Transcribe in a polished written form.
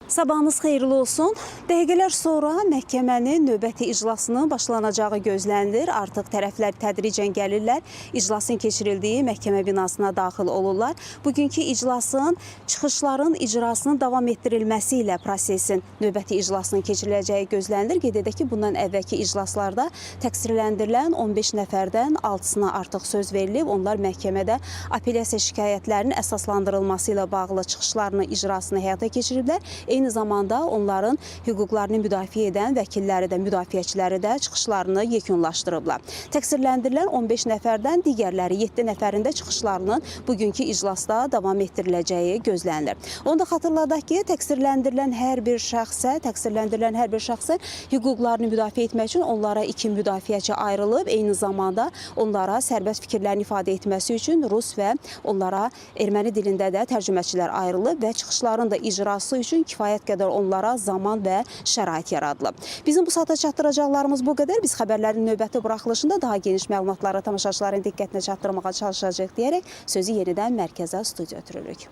Sabahınız xeyirli olsun. Dəqiqələr sonra məhkəmənin növbəti iclasının başlanacağı gözlənilir. Artıq tərəflər tədricən gəlirlər. İclasın keçirildiyi məhkəmə binasına daxil olurlar. Bugünkü iclasın çıxışların icrasının davam etdirilməsi ilə prosesin növbəti iclasının keçiriləcəyi gözlənilir. Qeyd edək ki, bundan əvvəlki iclaslarda təqsirləndirilən 15 nəfərdən 6-sına artıq söz verilib. Onlar məhkəmədə apellyasiya şikayətlərinin əsaslandırılması ilə bağlı çıxışlarını icrasını həyata keçiriblər. Eyni zamanda onların hüquqlarını müdafiə edən vəkilləri də, müdafiəçiləri də çıxışlarını yekunlaşdırıblar. Təqsirləndirilən 15 nəfərdən digərləri 7 nəfərin də çıxışlarının bugünkü iclasda davam etdiriləcəyi gözlənilir. Onu da xatırladaq ki, təqsirləndirilən hər bir şəxsə hüquqlarını müdafiə etmək üçün onlara 2 müdafiəçi ayrılıb. Eyni zamanda onlara sərbəst fikirlərini ifadə etməsi üçün rus və onlara erməni dilində də tərcüməçilər ayrılıb və çıxışların da icrası üçün kifayət qədər onlara zaman və şərait yaradılıb. Bizim bu saata çatdıracaqlarımız bu qədər. Biz xəbərlərin növbəti buraxılışında daha geniş məlumatları tamaşaçıların diqqətinə çatdırmağa çalışacağıq deyərək sözü yenidən mərkəzə studiya ötürürük.